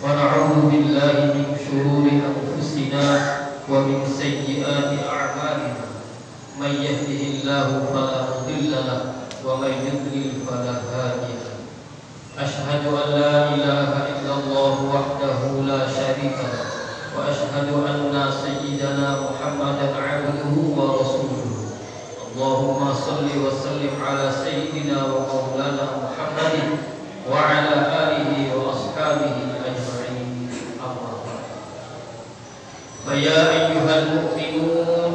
ونعوذ بالله من شرور أنفسنا ومن سيئات فلا مضل له ومن يضلل فلا هادي له. أشهد أن لا إله إلا الله وحده لا شريك له وأشهد أن سيدنا محمدا عبده ورسوله. اللهم صل وسلم على سيدنا ومولانا محمد وعلى آله وأصحابه أجمعين. أما بعد، فيا أيها المؤمنون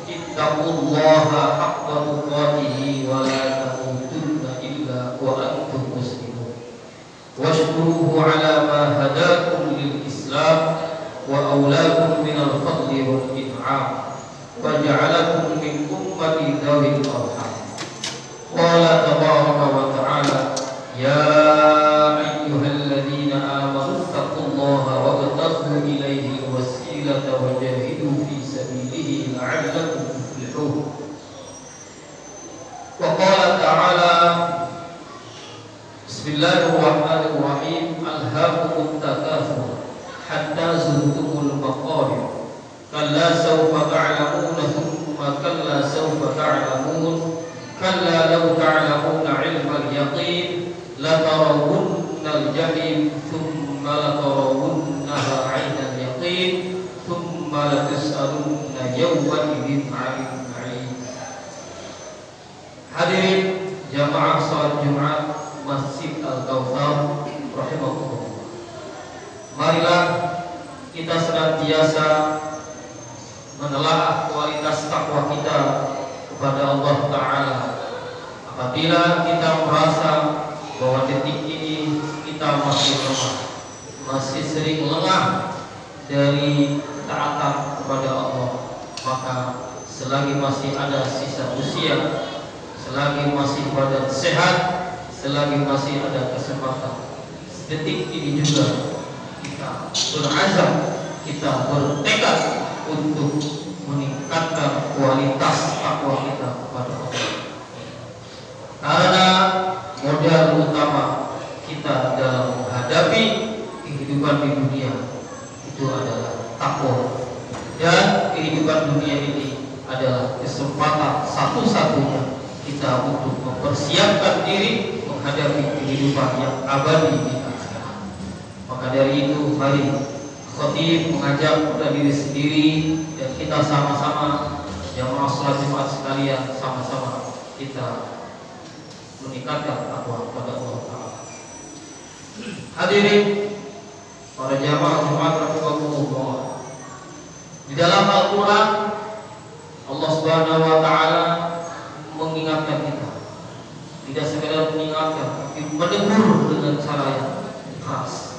اتقوا الله حق تقاته ولا تموتن إلا وأنتم مسلمون، واشكروه على ما هداكم للإسلام وأولاكم من الفضل والإنعام وجعلكم من أمة ذوي الأرحام. قال تبارك وتعالى: يا أيها الذين آمنوا اتقوا الله وابتغوا إليه الوسيلة وجاهدوا في سبيله لعلكم تفلحون. وقال تعالى: بسم الله الرحمن الرحيم: ألهاكم التكاثر حتى زرتم المقابر كلا سوف تعلمون ثم كلا سوف تعلمون كلا لو تعلمون علم اليقين لترون الجحيم ثم لترونها عين اليقين ثم لتسألن يومئذ عن النعيم. Hadirin jamaah salat Jumat Masjid Al-Kautsar rahimakumullah. Marilah kita senantiasa menelaah kualitas takwa kita kepada Allah Ta'ala. Apabila kita merasa bahwa detik ini kita masih lemah, masih sering lengah dari taatan kepada Allah, maka selagi masih ada sisa usia, selagi masih badan sehat, selagi masih ada kesempatan, detik ini juga kita berazam, kita bertekad untuk meningkatkan kualitas takwa kita kepada Allah. Karena modal utama kita dalam menghadapi kehidupan di dunia itu adalah takwa, dan kehidupan dunia ini adalah kesempatan satu-satunya kita untuk mempersiapkan diri menghadapi kehidupan yang abadi di akhirat. Maka dari itu, mari khatib mengajak kepada diri sendiri dan kita sama-sama jamaah salat Jumat sekalian, sama-sama kita meningkatkan takwa kepada Allah Ta'ala. Hadirin para jamaah Jumat rahimahumullah, di dalam Al-Quran Allah Subhanahu wa Ta'ala mengingatkan kita, tidak sekedar mengingatkan, tapi menegur dengan cara yang keras.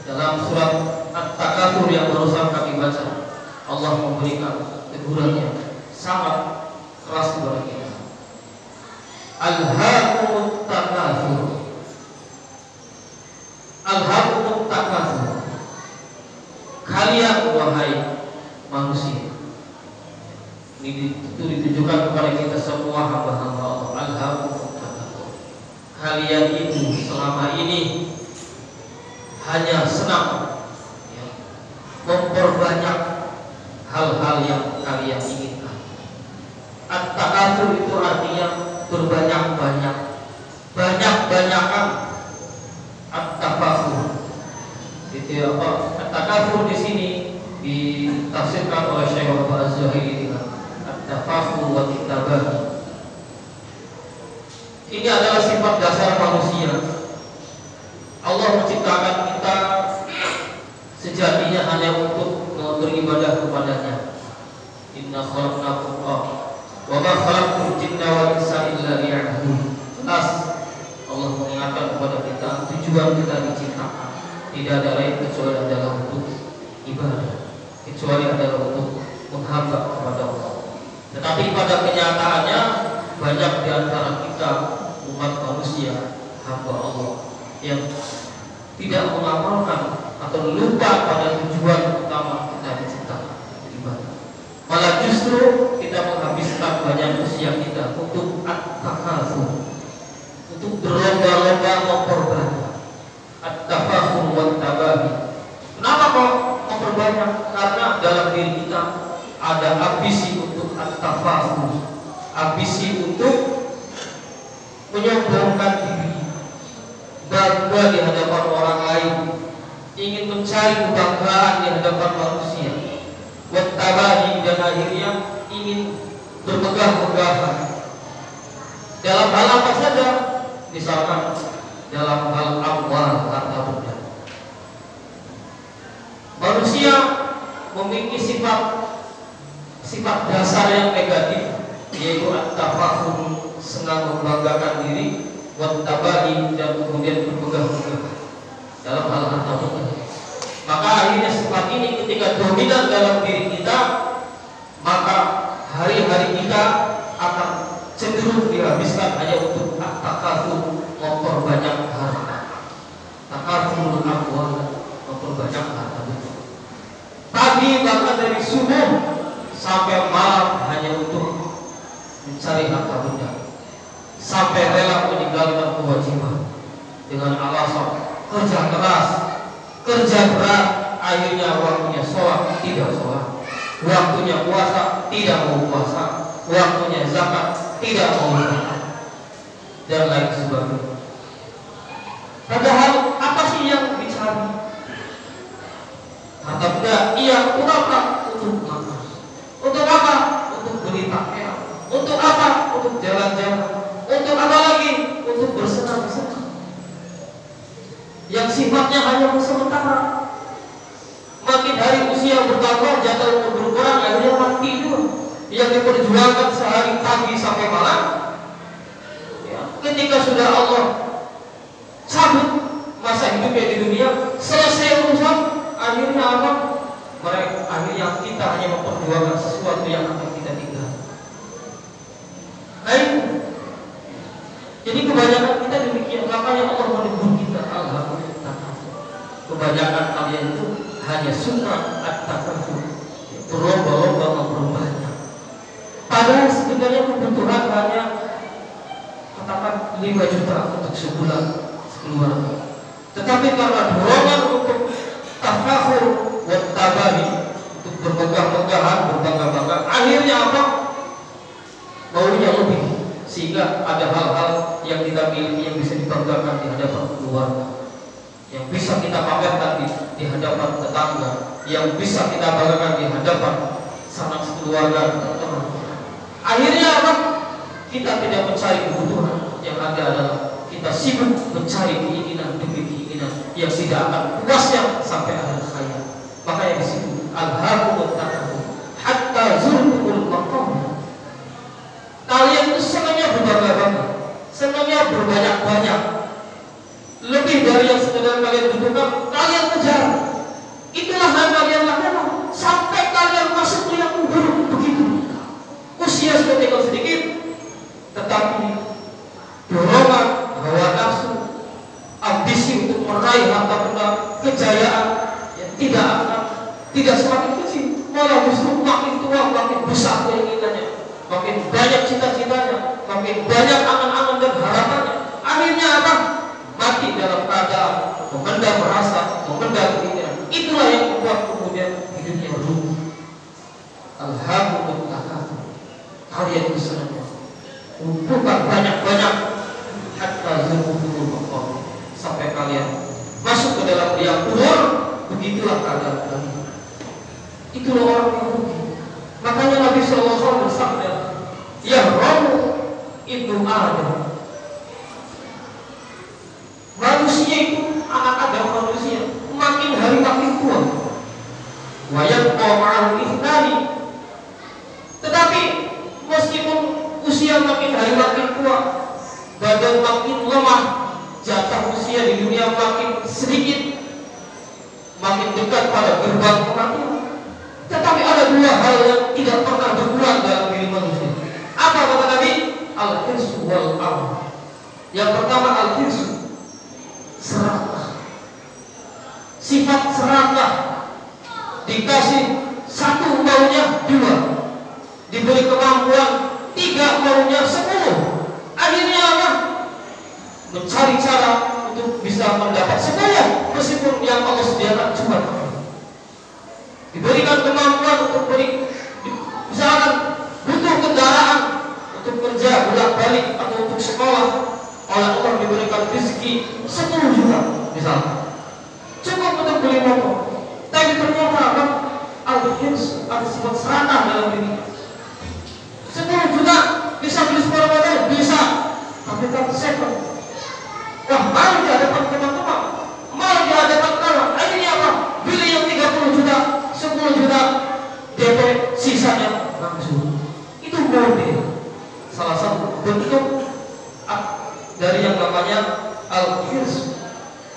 Dalam surat At-Takatsur yang barusan kami baca, Allah memberikan teguran yang sangat keras kepada kita. Alhaakumut takatsur, alhaakumut takatsur. Kalian wahai manusia, ini itu ditujukan kepada kita semua hamba-hamba Allah. Alhaakumut takatsur. Kalian itu selama ini hanya senang memperbanyak hal-hal yang kalian inginkan. At-takatsur itu artinya berbanyak-banyak, banyak-banyakan. At-tafakhur itu apa? At-takatsur di sini ditafsirkan oleh Syekh Muhammad Az-Zuhaili dengan at-tafakhur wa kitabah. Ini adalah sifat dasar manusia. Allah menciptakan kita sejatinya hanya untuk beribadah kepadanya. Inna khalaqnakum wa ma khalaqtul jinna wal insa illa liya'budun. Jelas Allah mengingatkan kepada kita tujuan kita diciptakan tidak ada lain kecuali adalah untuk ibadah, kecuali adalah untuk menghamba kepada Allah. Tetapi pada kenyataannya banyak di antara kita umat manusia hamba Allah yang tidak mengamalkan atau lupa pada tujuan utama kita diciptakan ibadah. Malah justru kita menghabiskan banyak usia kita untuk at-takatsur, untuk berlomba-lomba memperbanyak at-tafakhur wa tabahi. Kenapa kok memperbanyak? Karena dalam diri kita ada ambisi untuk at-tafakhur, ambisi untuk menyombongkan diri, bangga di hadapan orang lain, ingin mencari kebanggaan di hadapan manusia, wattabahi, dan akhirnya ingin bermegah-megahan dalam hal apa saja, misalkan dalam hal amwal, harta benda. Manusia memiliki sifat dasar yang negatif, yaitu at-tafakhur, senang membanggakan diri, wattabahi, dan kemudian bermegah-megah dalam hal harta benda. Maka akhirnya sifat ini ketika dominan dalam diri kita, maka hari-hari kita akan cenderung dihabiskan hanya untuk at-takatsur, memperbanyak harta, takatsur amwal, memperbanyak harta benda. Pagi bahkan dari subuh sampai malam hanya untuk mencari harta benda, sampai rela meninggalkan kewajiban dengan alasan kerja keras, kerja berat, akhirnya waktunya sholat tidak sholat, waktunya puasa tidak mau puasa, waktunya zakat tidak mau zakat, dan lain sebagainya. Padahal apa sih yang dicari? Harta benda, iya. Untuk apa? Untuk makan. Untuk apa? Untuk beli pakaian. Untuk apa? Untuk jalan-jalan. Untuk apa lagi? Untuk bersenang-senang yang sifatnya hanya sementara. Makin hari usia bertambah, jatuh umur berkurang, akhirnya mati juga. Yang diperjuangkan sehari pagi sampai malam, ya, ketika sudah Allah cabut masa hidupnya di dunia, selesai urusan, akhirnya apa? Mereka akhirnya kita hanya memperjuangkan sesuatu yang akan kita tinggal. Nah, jadi kebanyakan kita demikian. Makanya Allah menegur kita, kebanyakan kalian itu hanya suka at-takatsur, berlomba-lomba memperbanyak. Padahal sebenarnya kebutuhan hanya katakan 5 juta untuk sebulan sekeluarga. Tetapi karena dorongan untuk tafakhur wa tabahi, untuk bermegah-megahan, berbangga-bangga, akhirnya apa? Maunya lebih, sehingga ada hal-hal yang kita miliki yang bisa dibanggakan di hadapan keluarga, yang bisa kita pamerkan di hadapan tetangga, yang bisa kita banggakan di hadapan sanak sekeluarga atau teman. Akhirnya apa? Kita tidak mencari kebutuhan, yang ada adalah kita sibuk mencari keinginan demi keinginan yang tidak akan puasnya sampai akhir hayat. Makanya di situ alhaakumut takatsur hatta zurtumul maqabir. Kalian itu senangnya berbangga-bangga, senangnya berbanyak-banyak, lebih dari yang sekedar kalian butuhkan, kalian kejar. Itulah yang kalian lakukan sampai kalian masuk ke yang buruk begitu. Usia sudah tinggal sedikit, tetapi dorongan hawa nafsu, ambisi untuk meraih harta benda, kejayaan, ya, tidak semakin kecil, malah justru makin tua makin besar keinginannya, makin banyak cita-citanya, makin banyak angan-angan dan harapannya. Akhirnya apa? Mati dalam keadaan memendam rasa, memendam keinginan. Itulah yang membuat kemudian hidupnya runtuh. Alhaakumut takatsur, kalian kesenangan, kumpulkan banyak-banyak hatta zurtumul maqabir, sampai kalian masuk ke dalam liang kubur. Begitulah keadaan kalian. Itulah orang yang rugi. Makanya Nabi SAW bersabda, ya Rabu ibnu Adam, manusia itu, anak Adam manusia, makin hari makin tua. Wa yabqa ma'ahu ithnani, tetapi meskipun usia makin hari makin tua, badan makin lemah, jatah usia di dunia makin sedikit, makin dekat pada gerbang kematian. Tetapi ada 2 hal yang tidak pernah berkurang dalam diri manusia. Apa kata Nabi? Al-hirsu wal amal. Yang pertama al-hirsu, serakah, sifat serakah. Dikasih 1 maunya 2, diberi kemampuan 3 maunya 10. Akhirnya apa? Mencari cara untuk bisa mendapat 10 meskipun yang Allah sediakan cuma 1. Diberikan kemampuan untuk beri, misalkan butuh dapat rezeki 10 juta misalnya, cukup untuk beli motor, tapi ternyata apa? Al-hirs, ada sifat serakah dalam dirinya. 10 juta bisa beli sepeda motor, bisa, tapi tak second. Wah, malu di hadapan teman-teman, malu di hadapan kawan. Akhirnya apa? Beli yang 30 juta, 10 juta DP, sisanya langsung. Itu mode, salah satu bentuk dari yang namanya al-hirs.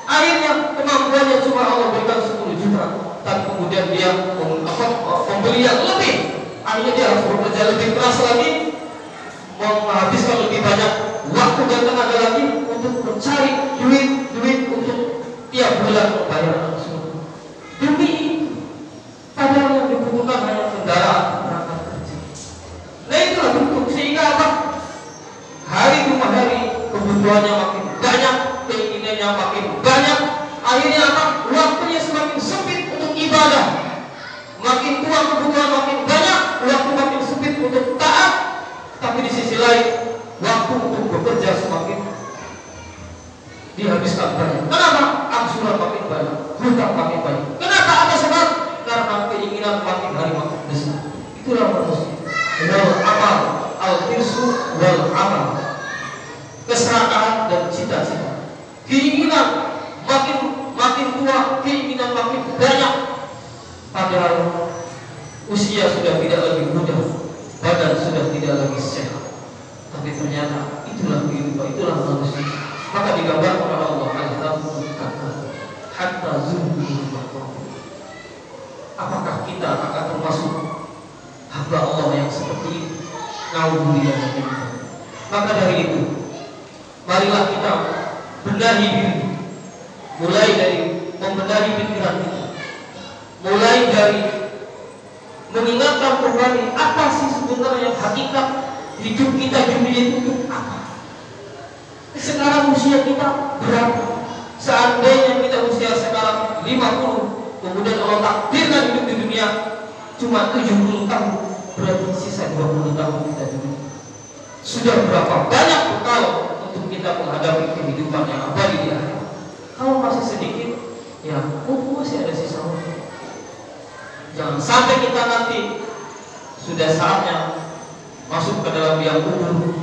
Akhirnya kemampuannya cuma Allah berikan 10 juta, tapi kemudian dia membeli yang lebih. Akhirnya dia harus bekerja lebih keras lagi, menghabiskan lebih banyak waktu dan tenaga lagi untuk mencari duit untuk tiap bulan membayar langsung. Demi padahal yang dibutuhkan hanya kendaraan berangkat kerja. Nah itulah bentuk, sehingga apa? Hari demi hari kebutuhannya makin banyak, keinginannya makin banyak. Akhirnya apa? Waktunya semakin sempit untuk ibadah. Makin tua kebutuhan makin banyak, waktu makin sempit untuk taat. Tapi di sisi lain, waktu untuk bekerja semakin dihabiskan banyak. Kenapa? Angsuran makin banyak, hutang makin banyak. Kenapa? Apa sebab? Karena keinginan makin hari makin besar. Itulah manusia. Wal amal, al-hirsu wal amal. Keserakahan dan cita-cita. Keinginan makin tua, keinginan makin banyak. Padahal usia sudah tidak lagi muda, badan sudah tidak lagi sehat. Tapi ternyata itulah kehidupan, itulah manusia. Maka digambarkan oleh Allah hatta zulmul maqam. Apakah kita akan termasuk hamba Allah yang seperti ini? Naudzubillah. Maka dari itu, marilah kita benahi diri, mulai dari membenahi pikiran kita, mulai dari mengingatkan kembali apa sih sebenarnya hakikat hidup kita di dunia itu untuk apa? Sekarang usia kita berapa? Seandainya kita usia sekarang 50, kemudian Allah takdirkan hidup di dunia cuma 70 tahun, berarti sisa 20 tahun kita di dunia. Sudah berapa banyak bekal untuk kita menghadapi kehidupan yang abadi di akhirat? Kalau masih sedikit, ya masih ada sisa waktu. Jangan sampai kita nanti sudah saatnya masuk ke dalam liang kubur,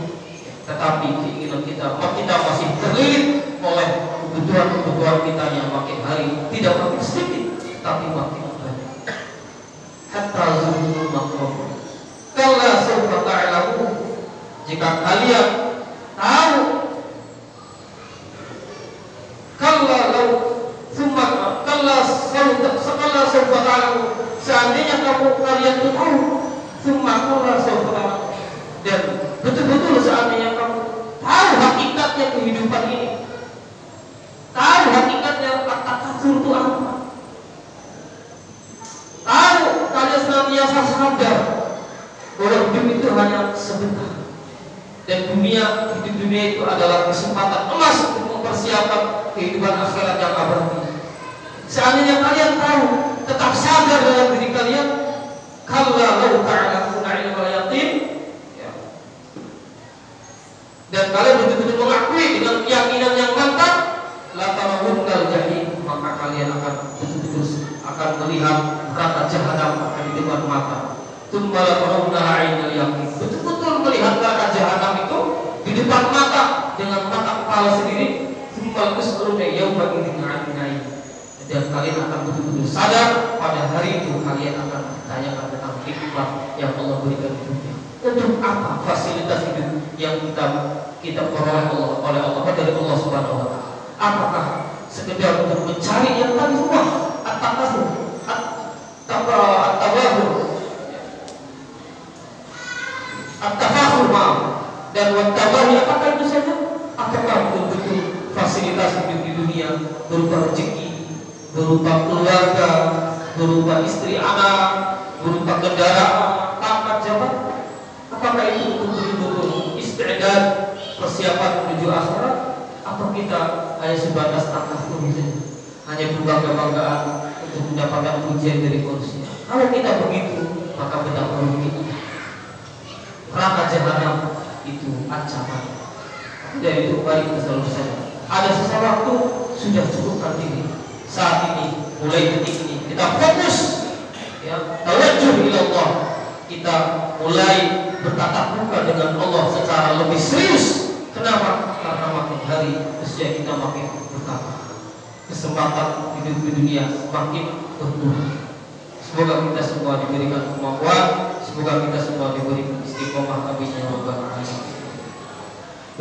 tetapi keinginan kita masih terlilit oleh kebutuhan kita yang makin hari tidak makin sedikit, tapi makin banyak. Hatta zulmul maqam. Kalla sawfa ta'lamun. Jika kalian tahu, sawfa ta'lamun. Seandainya kalian tahu, dan betul-betul seandainya kamu tahu hakikatnya kehidupan ini, tahu hakikatnya at-takatsur itu apa, tahu kalian senantiasa sadar bahwa hidup itu hanya sebentar, dan hidup dunia itu adalah kesempatan emas untuk mempersiapkan kehidupan akhirat yang abadi. Seandainya kalian tahu, tetap sadar dalam diri kalian, kalla law ta'lamuna ilmal yaqin, dan kalian betul-betul mengakui dengan keyakinan yang mantap, la tarawunnal jahim, maka kalian akan betul-betul akan melihat neraka jahanam akan di depan mata. Tsumma la tarawunnaha 'ainal yaqin, betul-betul melihat neraka jahanam itu di depan mata dengan mata kepala sendiri. Tsumma tus'aluna yawma idzin 'anil na'im, dan kalian akan betul-betul sadar pada hari itu kalian akan ditanyakan tentang hikmah yang Allah berikan di dunia. Untuk apa fasilitas hidup yang kita peroleh oleh Allah dari Allah Subhanahu wa taala? Apakah sekedar untuk mencari yang tadi semua? At-takatsur, at-tafakhur dan wat-tabahi, apakah itu saja? Apakah betul-betul fasilitas hidup di dunia berupa rezeki, berupa keluarga, berupa istri anak, berupa kendaraan, pangkat jabatan? Apakah itu betul-betul isti'dad, persiapan menuju akhirat? Atau kita hanya sebatas takafur saja, hanya berbangga-banggaan untuk mendapatkan pujian dari manusia? Kalau kita begitu, maka betapa rugi. Neraka jahanam itu ancaman. Dari itu mari kita selalu sadar, Ada sisa waktu, sudah cukupkan diri. Saat ini, mulai detik ini, kita fokus, ya, tawajjuh ila Allah. Kita mulai bertatap muka dengan Allah secara lebih serius. Kenapa? Karena makin hari usia kita makin bertambah, kesempatan hidup di dunia makin berkurang. Semoga kita semua diberikan kemampuan, semoga kita semua diberikan istiqomah. Amin ya rabbal alamin.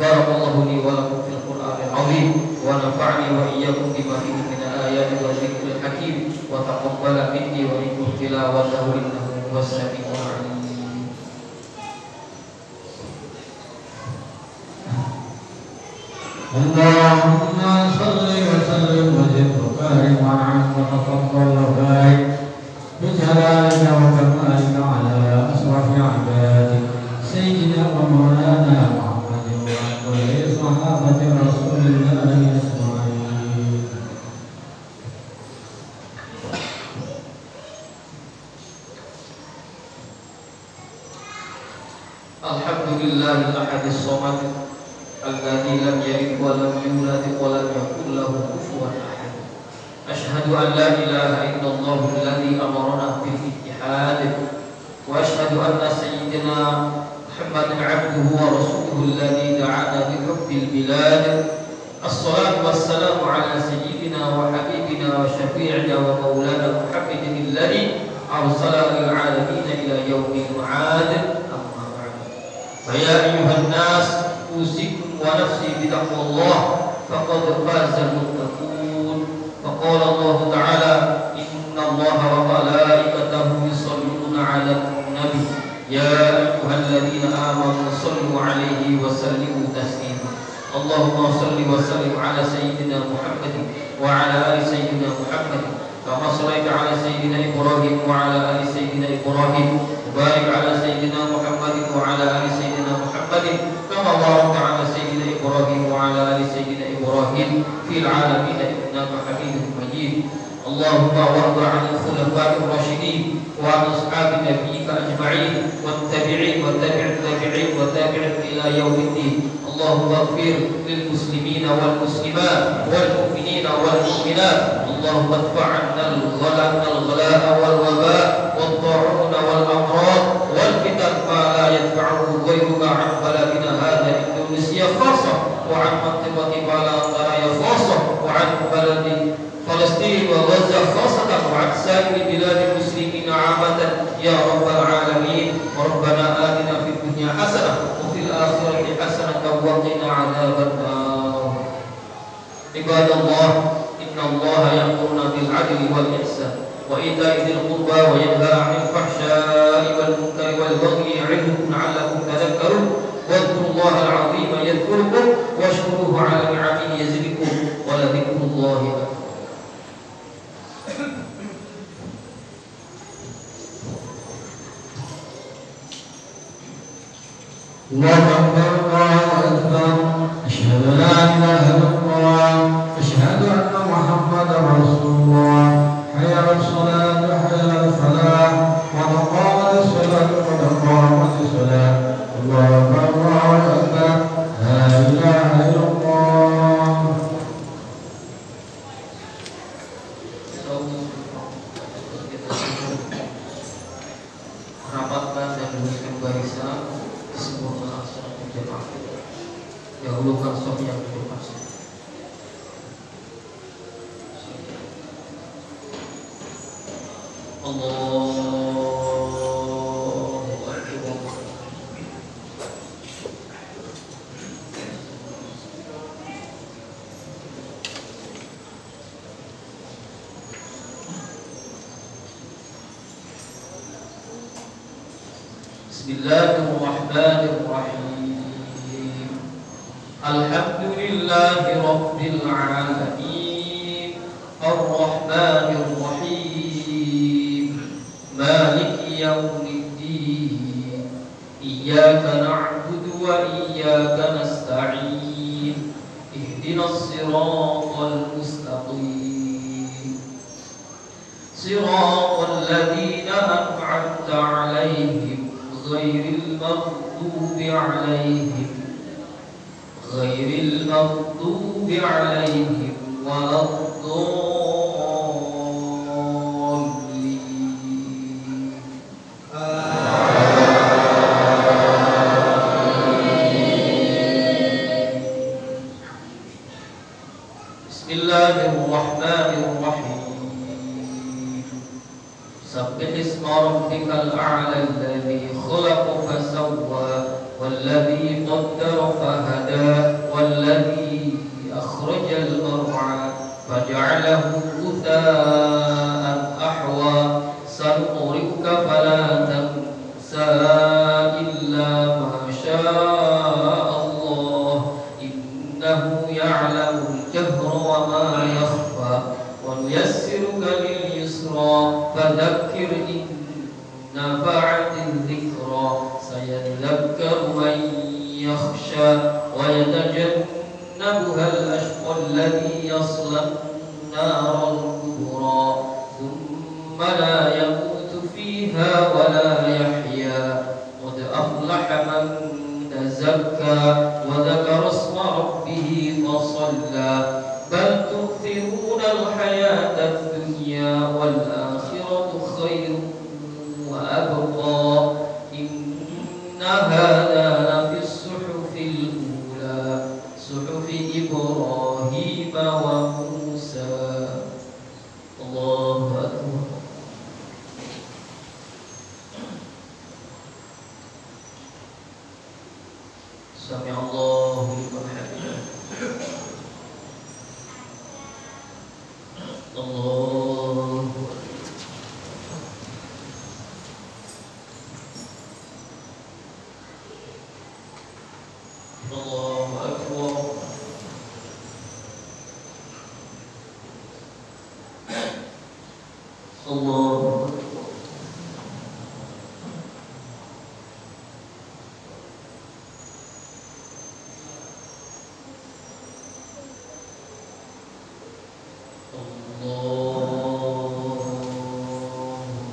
Barakallahu li wa lakum fil Qur'anil azim wa nafa'ani wa iyyakum bima fihi min al-ayati wa dzikril hakim wa taqabbala minni wa minkum tilawatahu innahu huwas sami'ul 'alim. Allahumma salli wa sallim wa zid wa barik wa tafaddal wa barik بجلالك وكمالك على أشرف عبادك سيدنا ومولانا محمد وكل صحابة رسول الله أجمعين. Alhamdulillah al-ahad as-samad alladzi lam yalid wa lam yulad wa lam yakul lahu kufuwan ahad. أشهد أن لا إله إلا الله الذي أمرنا بالاتحاد وأشهد أن سيدنا محمدا عبده ورسوله الذي دعانا بحب البلاد. الصلاة والسلام على سيدنا وحبيبنا وشفيعنا ومولانا محمد الذي أرسل للعالمين إلى يوم المعاد. أما بعد فيا أيها الناس أوصيكم ونفسي بتقوى الله فقد فاز المتقون. فقال الله تعالى إن الله وملائكته يصلون على النبي يا أيها الذين آمنوا صلوا عليه وسلموا تسليما. اللهم صل وسلم على سيدنا محمد وعلى آل سيدنا محمد كما صليت على سيدنا إبراهيم وعلى آل سيدنا إبراهيم وبارك على سيدنا محمد وعلى آل سيدنا محمد كما باركت على سيدنا إبراهيم وعلى آل سيدنا إبراهيم في العالمين إنك حميد مجيد. اللهم وارض عن الخلفاء الراشدين وعن أصحاب نبيك أجمعين والتابعين وتابع التابعين وتابع إلى يوم الدين. اللهم اغفر للمسلمين والمسلمات والمؤمنين والمؤمنات. اللهم ادفع عنا الغلاء والوباء والطاعون والأمراض والفتن ما لا يدفعه غيرك عن بلدنا هذا إندونيسيا خاصة وعن منطقة بالاندريا خاصة وعن بلد فلسطين وغزة خاصة وعن سائر بلاد المسلمين عامة يا رب العالمين. ربنا آتنا في الدنيا حسنة وفي الآخرة حسنة وقنا عذاب النار. عباد الله إن الله يأمرنا بالعدل والإحسان وإيتاء ذي القربى وينهى عن الفحشاء والمنكر والبغي يعظكم لعلكم تذكرون. واذكروا الله العظيم يذكركم واشكروه على نعمه يزدكم ولذكر الله أكبر. الله أكبر الله أكبر أشهد أن لا إله إلا الله أشهد أن محمدا رسول الله حي على الصلاة حي على الفلاح قد قامت الصلاة قد قامت الصلاة. الله أكبر الله أكبر لا إله إلا الله. Rapatkan dan luruskan barisan semua masalah berjamaah. Dahulukan sof yang berpasti. Allahu Akbar. Bismillahirrahmanirrahim. Alhamdulillahi rabbil alamin. Ar-Rahmanir Rahim. Maliki yaumiddin. Iyyaka na'budu wa iyyaka nasta'in. Ihdinas siratal mustaqim. Siratal ladzina an'amta 'alaihim غير المغضوب عليهم ولا الضالين. بسم الله الرحمن الرحيم. سبح اسم ربك الأعلى الذي خلق فسوى والذي قدر فهدى والذي أخرج المرعى فجعله غثاء أحوى سنقرئك فلا تنسى إلا ما شاء الله إنه يعلم الجهر وما يخفى ونيسرك لليسرى فذكر إن نفعت الذكرى سيذكر من يخشى ويتجنبها الأشقى الذي يصلى النار الكبرى ثم لا يموت فيها ولا يحيا قد أفلح من تزكى وذكر اسم ربه فصلى بل تؤثرون الحياة الدنيا والآخرة خير وأبقى إن هذا لفي الصحف الأولى صحف إبراهيم وموسى. الله أكبر. سمع الله لمن حمده. الله الله أكبر. الله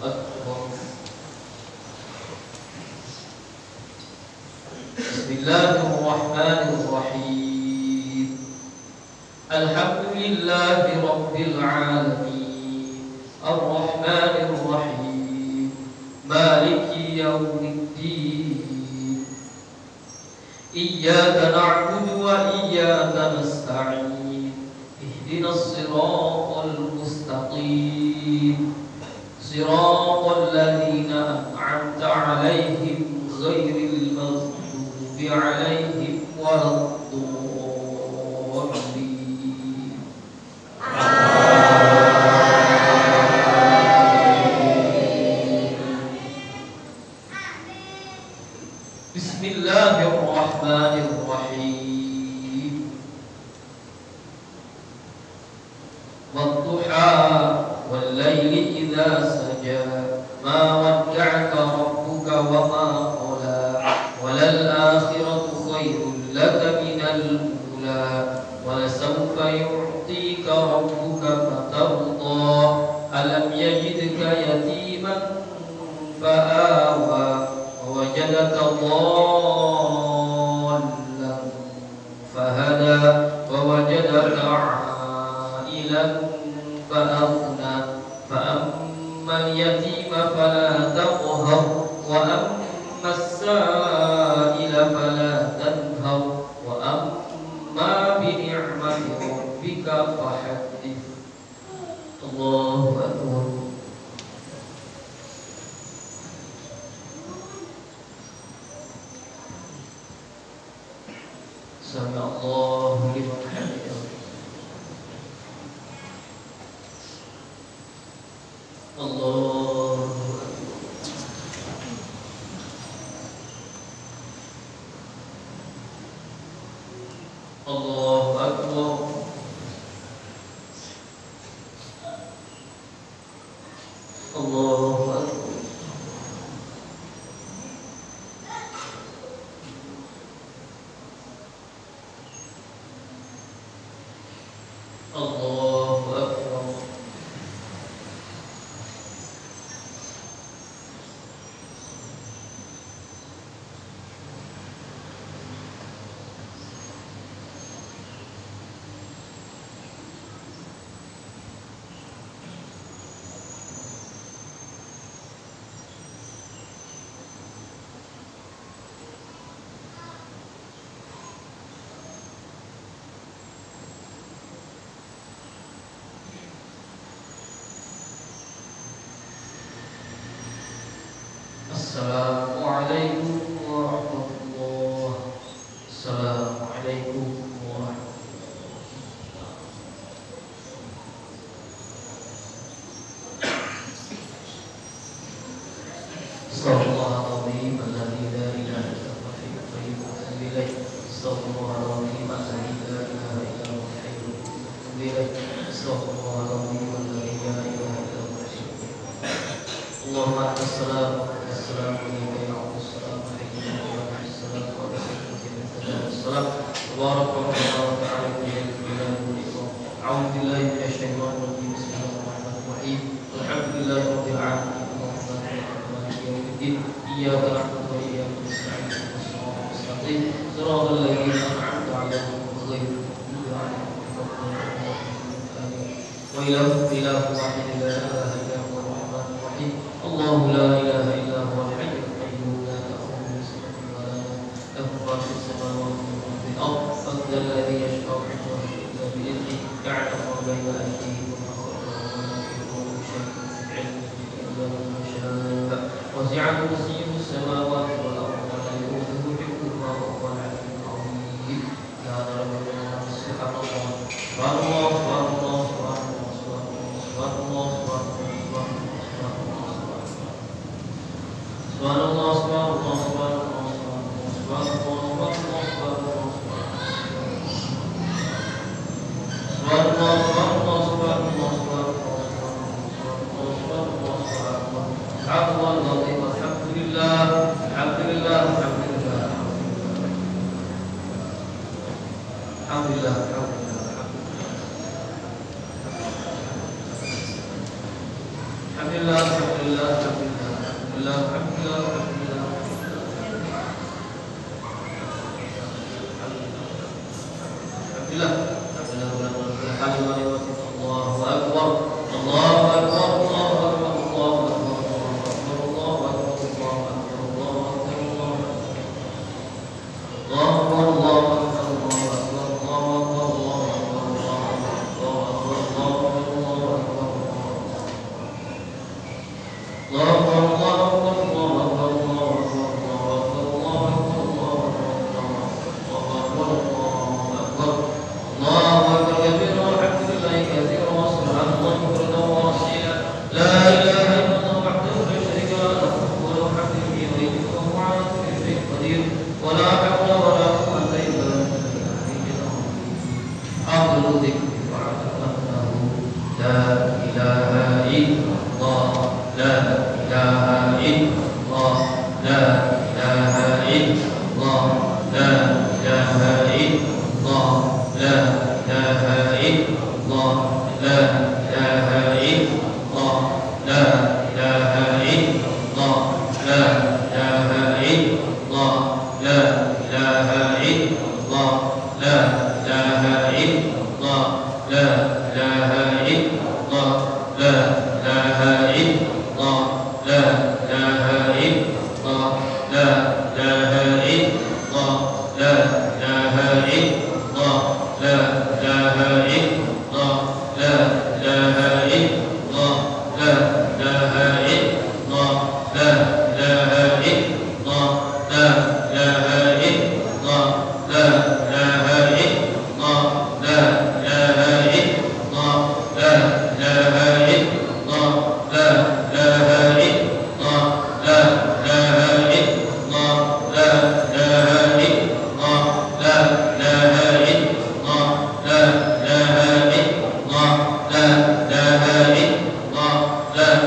أكبر. بسم الله الرحمن الرحيم. الحمد لله رب العالمين الرحمن الرحيم مالك يوم الدين إياك نعبد وإياك نستعين اهدنا الصراط المستقيم صراط الذين أنعمت عليهم غير المغضوب عليهم ولا الضالين. بسم الله الرحمن الرحيم. والضحى والليل إذا سجى ما ودعك ربك وما قلى وللآخرة خير لك من الأولى ولسوف يعطيك ربك فترضى ألم يجدك يتيما فآوى ووجدك ضالا فهدى ووجدك عائلا فأغنى فأما اليتيم فلا تقهر وأما السائل فلا تنهر وأما بنعمة ربك فحدث. الله أكبر. سمع الله لمن حمده. الله الله أكبر. الله أكبر. الله أكبر. Assalamualaikum warahmatullahi. Assalamualaikum warahmatullahi. Astagfirullahaladzim alladzi la ilaha illa huwa al-hayyul qayyum wa atubu ilaih. Astagfirullahaladzim alladzi la ilaha illa huwa al-hayyul qayyum wa atubu ilaih. Astagfirullahaladzim alladzi la ilaha illa huwa al-hayyul qayyum. Allahumma antas salam wa minkas salam wa ilayka ya'udus salam wa ilayka yurja'us salam wa bihamdika salam. Barakallahu ta'ala fi biladikum. A'udzu billahi minasy syaithanir rajim. Bismillahirrahmanirrahim. Alhamdulillahi rabbil alamin. إياك نعبد وإياك نستعين اهدنا الصراط المستقيم صراط الذين أنعمت عليهم غير المغضوب عليهم ولا الضالين وإله واحد لا إله إلا هو الرحمن الرحيم الله لا إله إلا هو الحي القيوم لا تأخذه سنة ولا نوم له ما في السماوات وما في الأرض من ذا الذي يشفع عنده إلا بإذنه يعلم ما بين أيديهم وما خلفهم ولا يحيطون بشيء من علمه إلا بما شاء وسع كرسيه السماوات والأرض ولا يؤوده حفظهما وهو العلي العظيم. يا رب سبحان الله سبحان الله سبحان الله سبحان الله سبحان الله سبحان الله سبحان الله سبحان La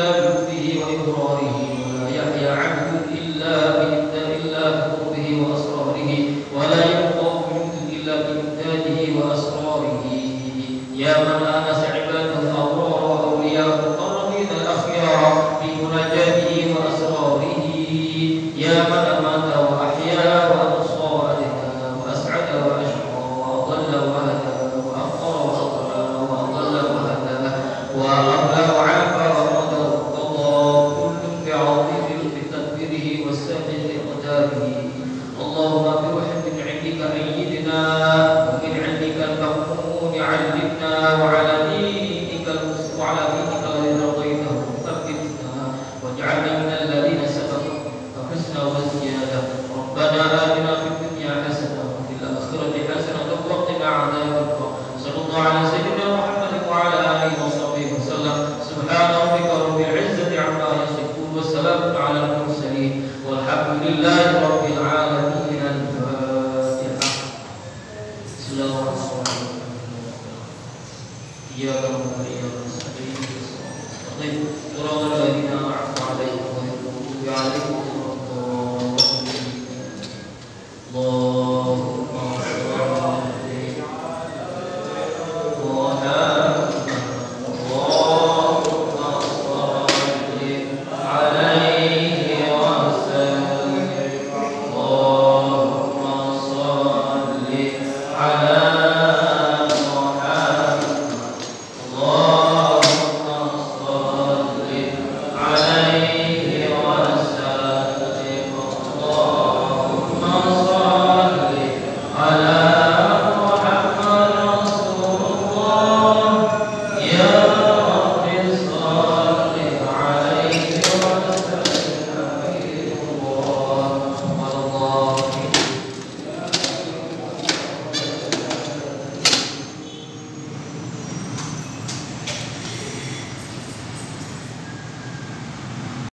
إلى لطفه وإضراره